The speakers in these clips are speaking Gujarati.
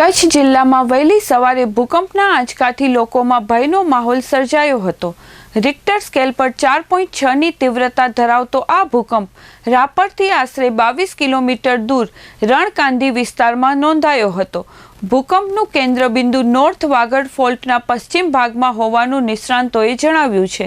કચ્છ જિલ્લામાં વહેલી સવારે ભૂકંપના આંચકાથી લોકોમાં ભયનો માહોલ સર્જાયો હતો। રિક્ટર સ્કેલ પર 4.6ની તીવ્રતા ધરાવતો આ ભૂકંપ રાપરથી આશરે 22 કિલોમીટર દૂર રણકાંધી વિસ્તારમાં નોંધાયો હતો। ભૂકંપનું કેન્દ્રબિંદુ નોર્થ વાગડ ફોલ્ટના પશ્ચિમ ભાગમાં હોવાનું નિષ્ણાંતોએ જણાવ્યું છે।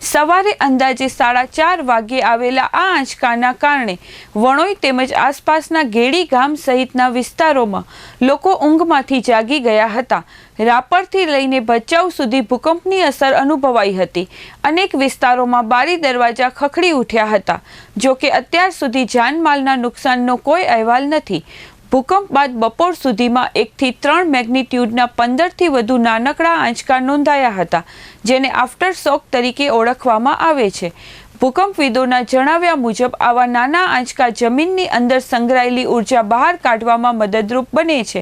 સવારે અંદાજે 4:30 વાગ્યે આવેલા આ આંચકાના કારણે વણોઈ તેમજ આસપાસના ગેડી ગામ સહિતના વિસ્તારોમાં લોકો ઊંઘમાંથી જાગી ગયા હતા। રાપરથી લઈને ભચાઉ સુધી ભૂકંપની અસર અનુભવાઈ હતી। અનેક વિસ્તારોમાં બારી દરવાજા ખખડી ઉઠ્યા હતા। જો કે અત્યાર સુધી જાનમાલના નુકસાનનો કોઈ અહેવાલ નથી। ભૂકંપ બાદ બપોર સુધીમાં 1 થી 3 મેગ્નિટ્યુડના 15થી વધુ નાનકડા આંચકા નોંધાયા હતા, જેને આફ્ટર શોક તરીકે ઓળખવામાં આવે છે। ભૂકંપવિદોના જણાવ્યા મુજબ આવા નાના આંચકા જમીનની અંદર સંગ્રહાયેલી ઉર્જા બહાર કાઢવામાં મદદરૂપ બને છે,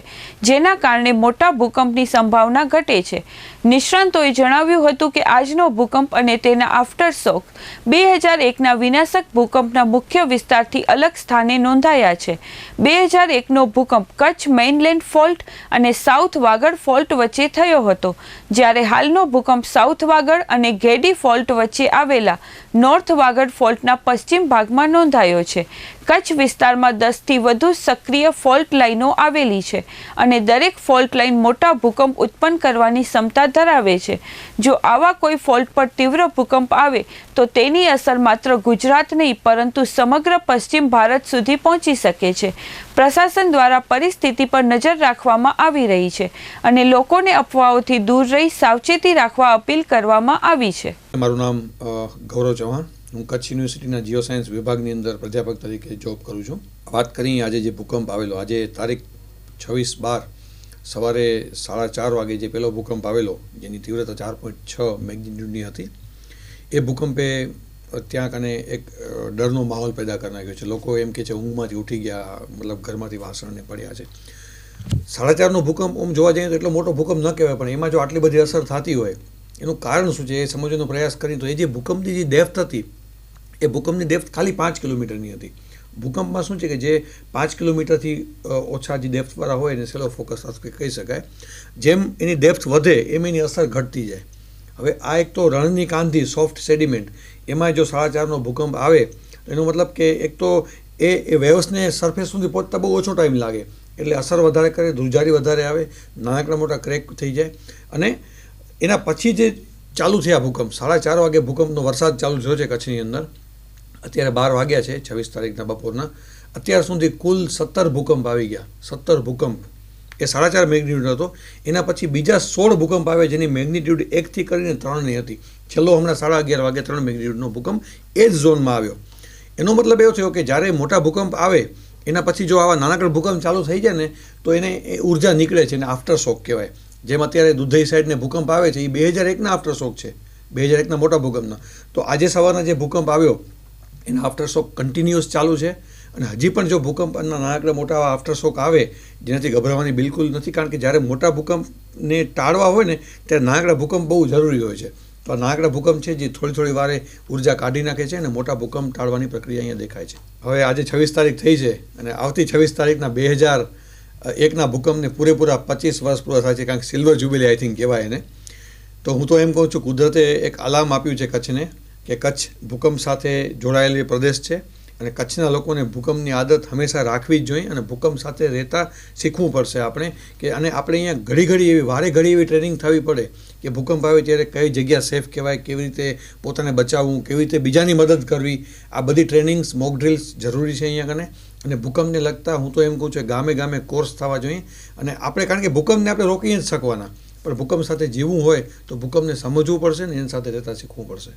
જેના કારણે મોટા ભૂકંપની સંભાવના ઘટે છે। નિષ્ણાંતોએ જણાવ્યું હતું કે આજનો ભૂકંપ અને તેના આફ્ટર શોક 2001ના વિનાશક ભૂકંપના મુખ્ય વિસ્તારથી અલગ સ્થાને નોંધાયા છે। 2001નો ભૂકંપ કચ્છ મેઇનલેન્ડ ફોલ્ટ અને સાઉથ વાગડ ફોલ્ટ વચ્ચે થયો હતો, જ્યારે હાલનો ભૂકંપ સાઉથ વાગડ અને ગેડી ફોલ્ટ વચ્ચે આવેલા નોર્થ વાગડ ફોલ્ટના પશ્ચિમ ભાગમાં નોંધાયો છે। કચ્છ વિસ્તારમાં 10થી વધુ સક્રિય ફોલ્ટ લાઇનો આવેલી છે અને દરેક ફોલ્ટ લાઇન મોટા ભૂકંપ ઉત્પન્ન કરવાની ક્ષમતા ધરાવે છે। જો આવા કોઈ ફોલ્ટ પર તીવ્ર ભૂકંપ આવે તો તેની અસર માત્ર ગુજરાત નહીં પરંતુ સમગ્ર પશ્ચિમ ભારત સુધી પહોંચી શકે છે। પ્રશાસન દ્વારા પરિસ્થિતિ પર નજર રાખવામાં આવી રહી છે અને લોકોને અફવાઓથી દૂર રહી સાવચેતી રાખવા અપીલ કરવામાં આવી છે। મારું નામ ગૌરવ ચૌહાણ, હું કચ્છ યુનિવર્સિટીના જીઓ સાયન્સ વિભાગની અંદર પ્રાધ્યાપક તરીકે જોબ કરું છું। વાત કરીએ આજે જે ભૂકંપ આવેલો, આજે તારીખ 26/12 સવારે 4:30 વાગે જે પહેલો ભૂકંપ આવેલો, જેની તીવ્રતા 4.6 મેગ્નિટ્યુડની હતી, એ ભૂકંપે ત્યાં કને એક ડરનો માહોલ પેદા કરી નાખ્યો છે। લોકો એમ કે છે ઊંઘમાંથી ઉઠી ગયા, મતલબ ઘરમાંથી વાસણને પડ્યા છે। 4:30નો ભૂકંપ આમ જોવા જઈએ તો એટલો મોટો ભૂકંપ ન કહેવાય, પણ એમાં જો આટલી બધી અસર થતી હોય એનું કારણ શું છે એ સમજવાનો પ્રયાસ કરીએ તો એ જે ભૂકંપની જે ડેપ્થ હતી, એ ભૂકંપની ડેપ્થ ખાલી 5 કિલોમીટરની હતી। ભૂકંપમાં શું છે કે જે 5 કિલોમીટરથી ઓછા જે ડેપ્થવાળા હોય એને સેલો ફોકસ કહી શકાય। જેમ એની ડેપ્થ વધે એમ એની અસર ઘટતી જાય। હવે આ એક તો રણની કાંધી, સોફ્ટ સેડિમેન્ટ, એમાં જો 4:30નો ભૂકંપ આવે એનો મતલબ કે એક તો એ વેવ્સને સરફેસ સુધી પહોંચતા બહુ ઓછો ટાઈમ લાગે, એટલે અસર વધારે કરે, ધ્રુજારી વધારે આવે, નાનકડા મોટા ક્રેક થઈ જાય। અને એના પછી જે ચાલુ થયા ભૂકંપ, 4:30 વાગે ભૂકંપનો વરસાદ ચાલુ થયો છે કચ્છની અંદર। અત્યારે 12 વાગ્યા છે 26 તારીખના બપોરના। અત્યાર સુધી કુલ 17 ભૂકંપ આવી ગયા। 17 ભૂકંપ, એ 4.5 મેગ્નિટ્યુડ હતો। એના પછી બીજા 16 ભૂકંપ આવે જેની મેગ્નિટ્યુડ 1 થી કરીને 3ની હતી। છેલ્લો હમણાં 11:30 વાગે 3 મેગ્નિટ્યુડનો ભૂકંપ એ જ ઝોનમાં આવ્યો। એનો મતલબ એવો થયો કે જ્યારે મોટા ભૂકંપ આવે એના પછી જો આવા નાનકડા ભૂકંપ ચાલુ થઈ જાય ને તો એને ઉર્જા નીકળે છે, એને આફ્ટર શોક કહેવાય। જેમ અત્યારે દુધઈ સાઈડને ભૂકંપ આવે છે એ 2001ના આફ્ટર શોક છે, 2001ના મોટા ભૂકંપના। તો આજે સવારના જે ભૂકંપ આવ્યો એના આફ્ટર શોક કન્ટિન્યુઅસ ચાલુ છે અને હજી પણ જો ભૂકંપના નાનકડા મોટા આફ્ટર શોક આવે જેનાથી ગભરાવાની બિલકુલ નથી, કારણ કે જ્યારે મોટા ભૂકંપને ટાળવા હોય ને ત્યારે નાનકડા ભૂકંપ બહુ જરૂરી હોય છે। તો આ નાનકડા ભૂકંપ છે જે થોડી વારે ઉર્જા કાઢી નાખે છે અને મોટા ભૂકંપ ટાળવાની પ્રક્રિયા અહીંયા દેખાય છે। હવે આજે 26 તારીખ થઈ છે અને આવતી 26 તારીખના 2001ના ભૂકંપને પૂરેપૂરા 25 વર્ષ પૂરા થાય છે, કારણ કે સિલ્વર જ્યુબિલી આઈ થિંક કહેવાય એને। તો હું તો એમ કહું છું કુદરતે એક અલાર્મ આપ્યું છે કચ્છને કે કચ્છ ભૂકંપ સાથે જોડાયેલી પ્રદેશ છે અને કચ્છના લોકોને ભૂકંપની આદત હંમેશા રાખવી જ જોઈએ અને ભૂકંપ સાથે રહેતા શીખવું પડશે આપણે કે અને આપણે અહીંયા ઘડી એવી ટ્રેનિંગ થવી પડે કે ભૂકંપ આવે ત્યારે કઈ જગ્યા સેફ કહેવાય, કેવી રીતે પોતાને બચાવવું, કેવી રીતે બીજાની મદદ કરવી, આ બધી ટ્રેનિંગ્સ, મોક ડ્રિલ્સ જરૂરી છે અહીંયા કને। અને ભૂકંપને લગતા હું તો એમ કહું છું ગામે ગામે કોર્સ થવા જોઈએ અને આપણે, કારણ કે ભૂકંપને આપણે રોકી જ શકવાના, પણ ભૂકંપ સાથે જીવવું હોય તો ભૂકંપને સમજવું પડશે ને એની સાથે રહેતા શીખવું પડશે।